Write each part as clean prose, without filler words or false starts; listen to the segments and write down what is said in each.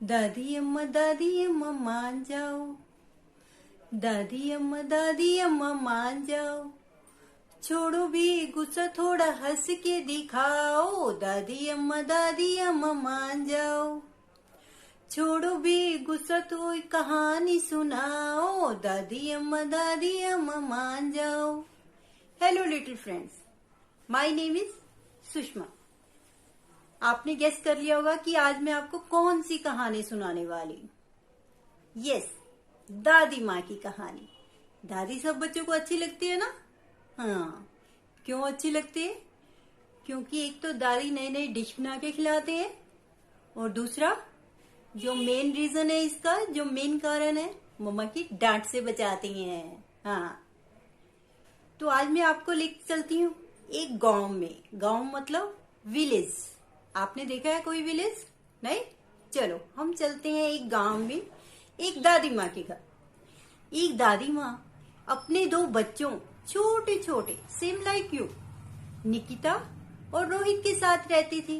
दादी अम्मा मान जाओ। दादी अम्मा मान जाओ। छोड़ो भी गुस्सा, थोड़ा हंस के दिखाओ। दादी अम्मा मान जाओ। छोड़ो भी गुस्सा, तो एक कहानी सुनाओ। दादी अम्मा मान जाओ। Hello little friends, my name is Sushma. आपने गेस कर लिया होगा कि आज मैं आपको कौन सी कहानी सुनाने वाली हूँ। यस, दादी माँ की कहानी। दादी सब बच्चों को अच्छी लगती है ना? हाँ, क्यों अच्छी लगती है? क्योंकि एक तो दादी नई नई डिश बना के खिलाते हैं, और दूसरा जो मेन रीजन है इसका, जो मेन कारण है, मम्मा की डांट से बचाती हैं। हाँ, तो आज मैं आपको लेकर चलती हूँ एक गांव में। गांव मतलब विलेज। आपने देखा है कोई विलेज? नहीं? चलो हम चलते हैं एक गांव में, एक दादी माँ के घर। एक दादी माँ अपने दो बच्चों, छोटे छोटे, सेम लाइक यू, निकिता और रोहित के साथ रहती थी।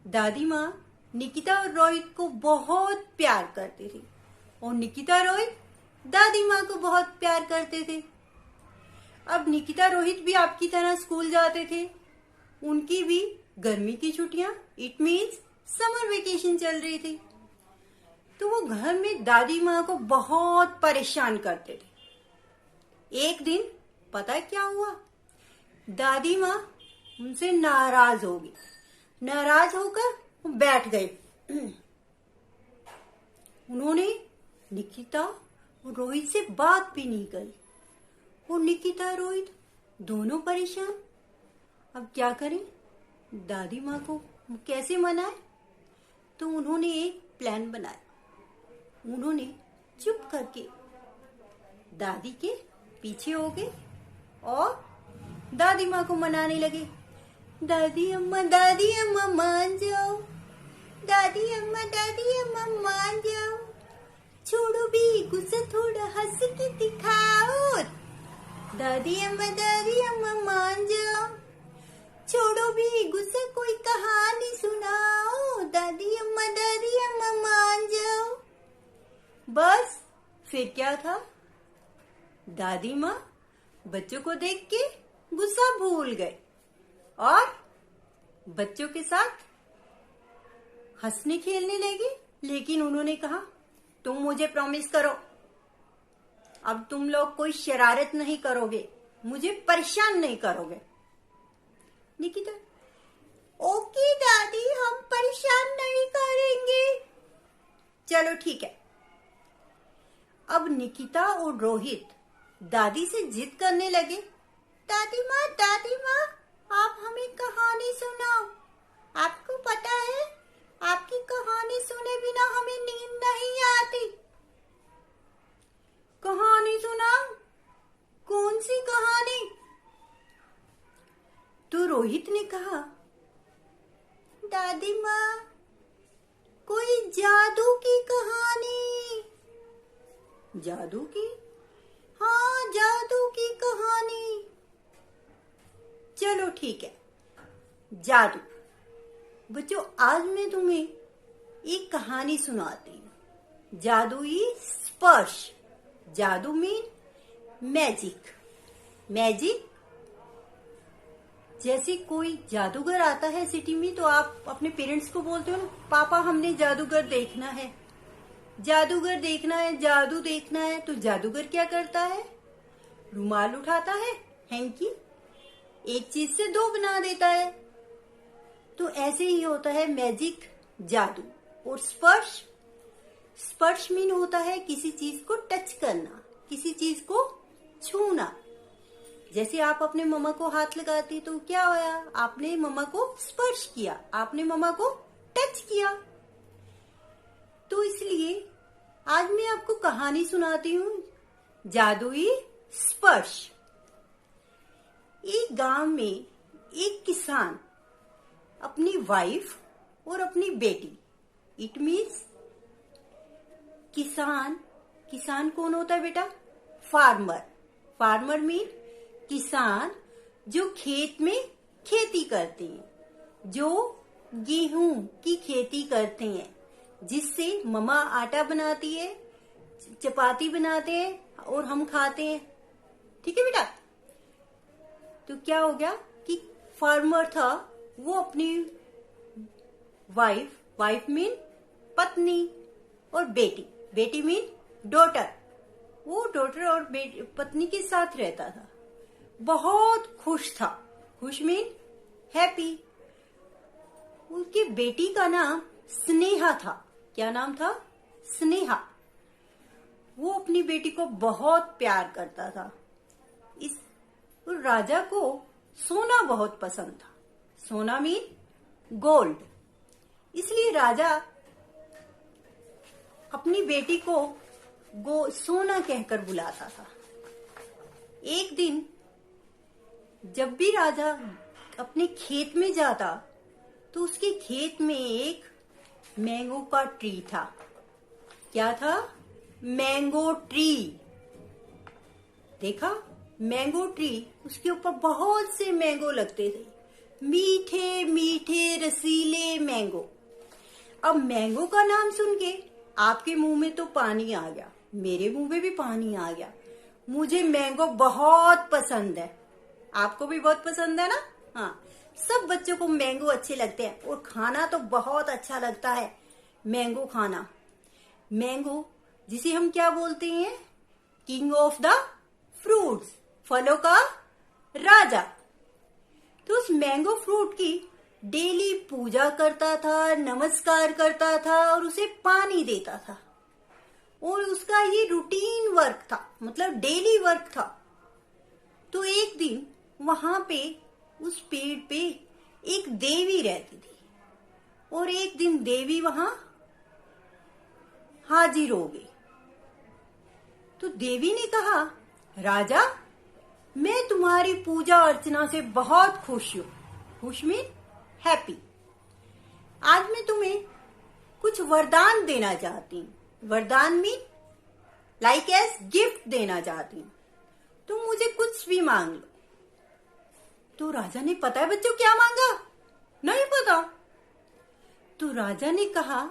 दादी माँ निकिता और रोहित को बहुत प्यार करती थी, और निकिता रोहित दादी माँ को बहुत प्यार करते थे। अब निकिता रोहित भी आपकी तरह स्कूल जाते थे। उनकी भी गर्मी की छुट्टियां, इट मीन्स समर वेकेशन चल रही थी। तो वो घर में दादी माँ को बहुत परेशान करते थे। एक दिन पता क्या हुआ? दादी माँ उनसे नाराज हो गई। नाराज होकर बैठ गए। उन्होंने निकिता और रोहित से बात भी नहीं करी, और निकिता रोहित दोनों परेशान। अब क्या करें? दादी माँ को कैसे मनाए? तो उन्होंने एक प्लान बनाया। उन्होंने चुप करके दादी के पीछे हो गए और दादी माँ को मनाने लगे। दादी अम्मा मान जाओ। दादी अम्मा मान जाओ। छोड़ो भी गुस्सा, थोड़ा हंस के दिखाओ। दादी अम्मा मान जाओ। छोड़ो भी गुस्सा, कोई कहानी सुनाओ। दादी अम्मा मान जाओ। बस फिर क्या था? दादी माँ बच्चों को देख के गुस्सा भूल गए और बच्चों के साथ हंसने खेलने लगे। लेकिन उन्होंने कहा, तुम मुझे प्रॉमिस करो, अब तुम लोग कोई शरारत नहीं करोगे, मुझे परेशान नहीं करोगे। निकिता, ओके दादी, हम परेशान नहीं करेंगे। चलो ठीक है। अब निकिता और रोहित दादी से जिद करने लगे। दादी माँ, आप हमें कहानी सुनाओ। आपको पता है, आपकी कहानी सुने बिना हमें नींद नहीं आती। कहानी सुनाओ? कौन सी कहानी? तो रोहित ने कहा, दादी माँ, कोई जादू की कहानी। जादू की? हाँ, जादू की कहानी। चलो ठीक है, जादू। बच्चों, आज मैं तुम्हें एक कहानी सुनाती हूँ, जादुई स्पर्श। जादू मीन मैजिक। मैजिक, जैसे कोई जादूगर आता है सिटी में, तो आप अपने पेरेंट्स को बोलते हो ना, पापा हमने जादूगर देखना है, जादूगर देखना है, जादू देखना है। तो जादूगर क्या करता है? रुमाल उठाता है, हैंकी, एक चीज से दो बना देता है। तो ऐसे ही होता है मैजिक, जादू। और स्पर्श, स्पर्श मीन होता है किसी चीज को टच करना, किसी चीज को छूना। जैसे आप अपने मम्मा को हाथ लगाती, तो क्या होया? आपने मम्मा को स्पर्श किया, आपने मम्मा को टच किया। तो इसलिए आज मैं आपको कहानी सुनाती हूँ, जादुई स्पर्श। एक गांव में एक किसान अपनी वाइफ और अपनी बेटी, इट मीन्स किसान। किसान कौन होता है बेटा? फार्मर। फार्मर मीन किसान जो खेत में खेती करते हैं, जो गेहूं की खेती करते हैं, जिससे मम्मा आटा बनाती है, चपाती बनाते हैं और हम खाते हैं। ठीक है बेटा। तो क्या हो गया कि फार्मर था, वो अपनी वाइफ मीन पत्नी, और बेटी मीन डॉटर, वो डॉटर और पत्नी के साथ रहता था। बहुत खुश था, खुश मीन हैप्पी। उनकी बेटी का नाम स्नेहा था। क्या नाम था? स्नेहा। वो अपनी बेटी को बहुत प्यार करता था। इस राजा को सोना बहुत पसंद था। सोना मीन गोल्ड। इसलिए राजा अपनी बेटी को सोना कहकर बुलाता था। एक दिन जब भी राजा अपने खेत में जाता तो उसके खेत में एक मैंगो का ट्री था। क्या था? Mango tree. देखा? मैंगो ट्री, उसके ऊपर बहुत से मैंगो लगते थे, मीठे मीठे रसीले मैंगो। अब मैंगो का नाम सुन के आपके मुंह में तो पानी आ गया, मेरे मुंह में भी पानी आ गया। मुझे मैंगो बहुत पसंद है। आपको भी बहुत पसंद है ना? हाँ, सब बच्चों को मैंगो अच्छे लगते हैं और खाना तो बहुत अच्छा लगता है मैंगो खाना। मैंगो जिसे हम क्या बोलते हैं? किंग ऑफ द फ्रूट्स, फलों का राजा। तो उस मैंगो फ्रूट की डेली पूजा करता था, नमस्कार करता था और उसे पानी देता था। और उसका ये रूटीन वर्क था, मतलब डेली वर्क था। तो एक दिन वहां पे उस पेड़ पे एक देवी रहती थी और एक दिन देवी वहां हाजिर हो गई। तो देवी ने कहा, राजा, मैं तुम्हारी पूजा अर्चना से बहुत खुश हूं। खुश मीन हैप्पी। आज मैं तुम्हें कुछ वरदान देना चाहती हूँ। वरदान मीन लाइक एज गिफ्ट देना चाहती हूँ। तुम मुझे कुछ भी मांग लो। तो राजा ने, पता है बच्चों क्या मांगा? नहीं पता। तो राजा ने कहा,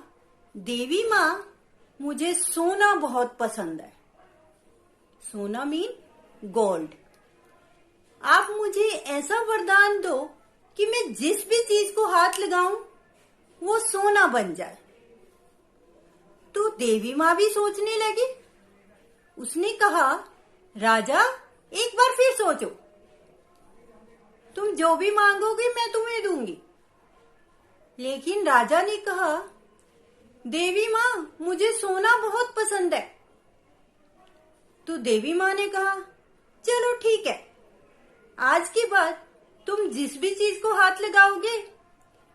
देवी माँ, मुझे सोना बहुत पसंद है। सोना मीन गोल्ड। आप मुझे ऐसा वरदान दो कि मैं जिस भी चीज को हाथ लगाऊं वो सोना बन जाए। तो देवी माँ भी सोचने लगी। उसने कहा, राजा, एक बार फिर सोचो। तुम जो भी मांगोगे मैं तुम्हें दूंगी। लेकिन राजा ने कहा, देवी माँ, मुझे सोना बहुत पसंद है। तो देवी माँ ने कहा, चलो ठीक है, आज के बाद तुम जिस भी चीज को हाथ लगाओगे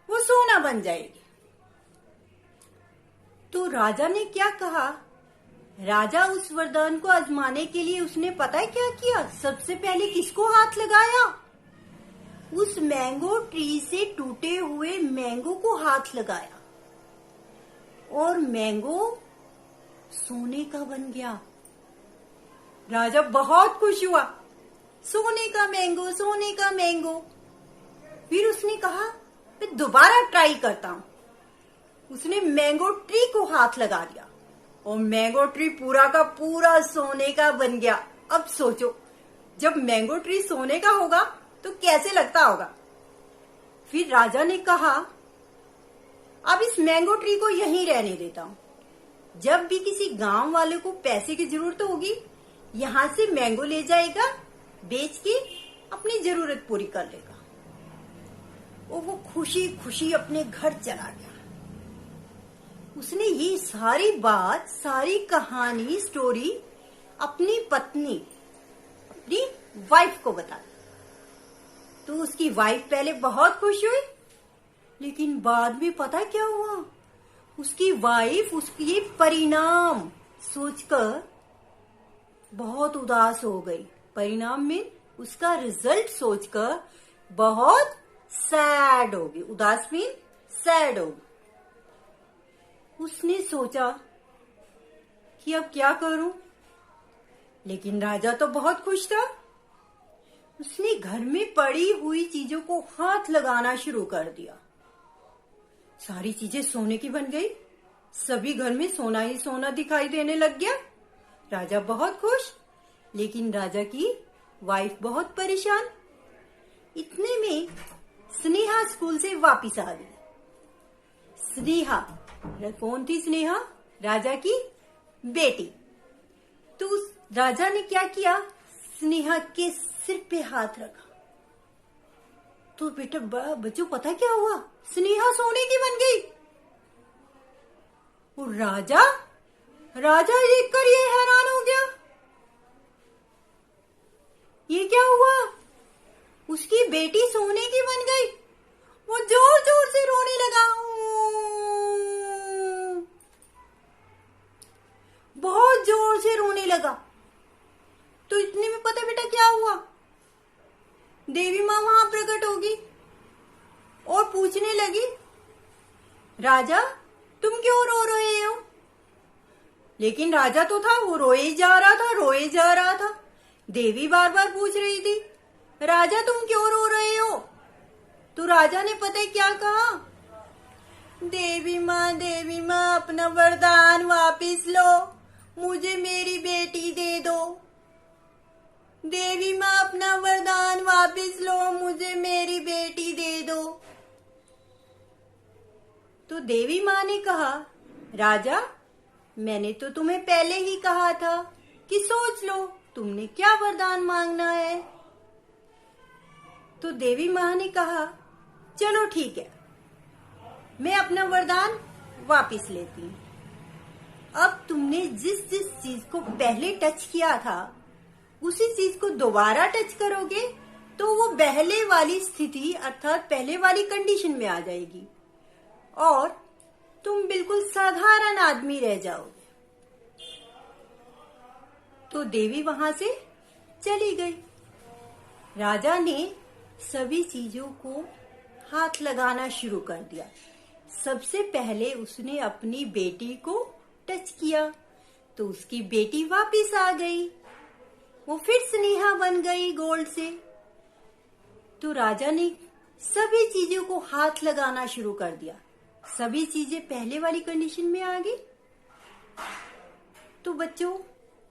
वो सोना बन जाएगी। तो राजा ने क्या कहा? राजा उस वरदान को आजमाने के लिए उसने पता है क्या किया? सबसे पहले किसको हाथ लगाया? उस मैंगो ट्री से टूटे हुए मैंगो को हाथ लगाया और मैंगो सोने का बन गया। राजा बहुत खुश हुआ। सोने का मैंगो, सोने का मैंगो। फिर उसने कहा, मैं दोबारा ट्राई करता हूं। उसने मैंगो ट्री को हाथ लगा दिया और मैंगो ट्री पूरा का पूरा सोने का बन गया। अब सोचो, जब मैंगो ट्री सोने का होगा तो कैसे लगता होगा। फिर राजा ने कहा, अब इस मैंगो ट्री को यहीं रहने देता हूं। जब भी किसी गांव वाले को पैसे की जरूरत होगी, यहां से मैंगो ले जाएगा, बेच के अपनी जरूरत पूरी कर लेगा। और वो खुशी खुशी अपने घर चला गया। उसने ये सारी बात, सारी कहानी, स्टोरी अपनी पत्नी, अपनी वाइफ को बता दी। तो उसकी वाइफ पहले बहुत खुश हुई, लेकिन बाद में पता क्या हुआ? उसकी वाइफ उसकी परिणाम सोचकर बहुत उदास हो गई। परिणाम में उसका रिजल्ट सोचकर बहुत सैड हो गई। उदास मीन सैड हो गई। उसने सोचा कि अब क्या करूं, लेकिन राजा तो बहुत खुश था। उसने घर में पड़ी हुई चीजों को हाथ लगाना शुरू कर दिया। सारी चीजें सोने की बन गई सभी घर में सोना ही सोना दिखाई देने लग गया। राजा बहुत खुश, लेकिन राजा की वाइफ बहुत परेशान। इतने में स्नेहा स्कूल से वापस आ गई। स्नेहा, कौन थी स्नेहा? राजा की बेटी। तो राजा ने क्या किया, स्नेहा के सिर पे हाथ रखा। तो बेटा बच्चों पता क्या हुआ, स्नेहा सोने की बन गई। और राजा देखकर ये हैरान हो गया, ये क्या हुआ? उसकी बेटी सोने की बन गई। वो जोर जोर से रोने लगा, बहुत जोर से रोने लगा। तो इतने में पता बेटा क्या हुआ, देवी माँ वहां प्रकट होगी और पूछने लगी, राजा तुम क्यों रो रहे हो? लेकिन राजा तो था, वो रोए जा रहा था। देवी बार बार पूछ रही थी, राजा तुम क्यों रो रहे हो? तो राजा ने पता है क्या कहा, देवी माँ अपना वरदान वापिस लो, मुझे मेरी बेटी दे दो। देवी माँ अपना वरदान वापिस लो, मुझे मेरी बेटी दे दो। तो देवी माँ ने कहा, राजा मैंने तो तुम्हें पहले ही कहा था कि सोच लो तुमने क्या वरदान मांगना है। तो देवी माँ ने कहा, चलो ठीक है, मैं अपना वरदान वापिस लेती हूँ। अब तुमने जिस चीज को पहले टच किया था, उसी चीज को दोबारा टच करोगे तो वो पहले वाली स्थिति अर्थात पहले वाली कंडीशन में आ जाएगी और तुम बिल्कुल साधारण आदमी रह जाओगे। तो देवी वहां से चली गई। राजा ने सभी चीजों को हाथ लगाना शुरू कर दिया। सबसे पहले उसने अपनी बेटी को टच किया तो उसकी बेटी वापस आ गई, वो फिर स्नेहा बन गई गोल्ड से। तो राजा ने सभी चीजों को हाथ लगाना शुरू कर दिया, सभी चीजें पहले वाली कंडीशन में आ गई। तो बच्चों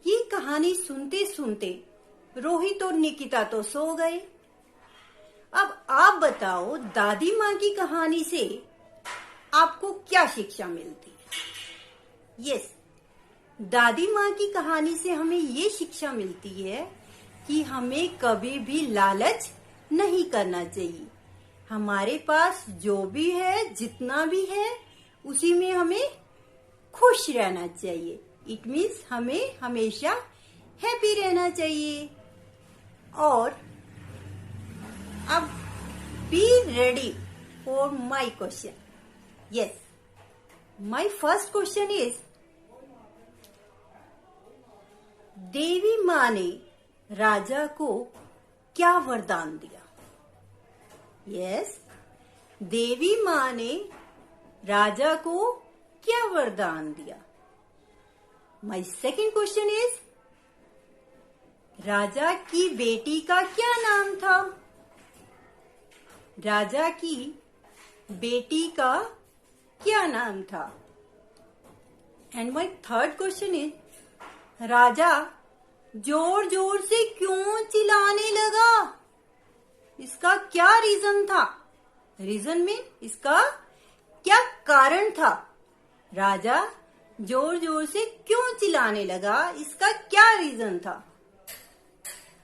ये कहानी सुनते सुनते रोहित और निकिता तो सो गए। अब आप बताओ, दादी माँ की कहानी से आपको क्या शिक्षा मिलती है? यस, दादी माँ की कहानी से हमें ये शिक्षा मिलती है कि हमें कभी भी लालच नहीं करना चाहिए। हमारे पास जो भी है, जितना भी है, उसी में हमें खुश रहना चाहिए। इट मीन्स हमें हमेशा हैप्पी रहना चाहिए। और अब be ready for my question. Yes, my first question is, देवी माँ ने राजा को क्या वरदान दिया? यस, देवी माँ ने राजा को क्या वरदान दिया? माई सेकेंड क्वेश्चन इज, राजा की बेटी का क्या नाम था? राजा की बेटी का क्या नाम था? And my third question is, राजा जोर जोर से क्यों चिल्लाने लगा? इसका क्या रीजन था? रीजन में इसका क्या कारण था? राजा जोर जोर से क्यों चिल्लाने लगा, इसका क्या रीजन था?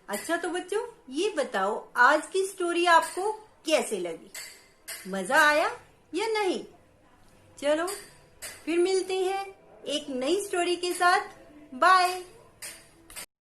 अच्छा तो बच्चों ये बताओ, आज की स्टोरी आपको कैसे लगी? मजा आया या नहीं? चलो फिर मिलते हैं एक नई स्टोरी के साथ। बाय।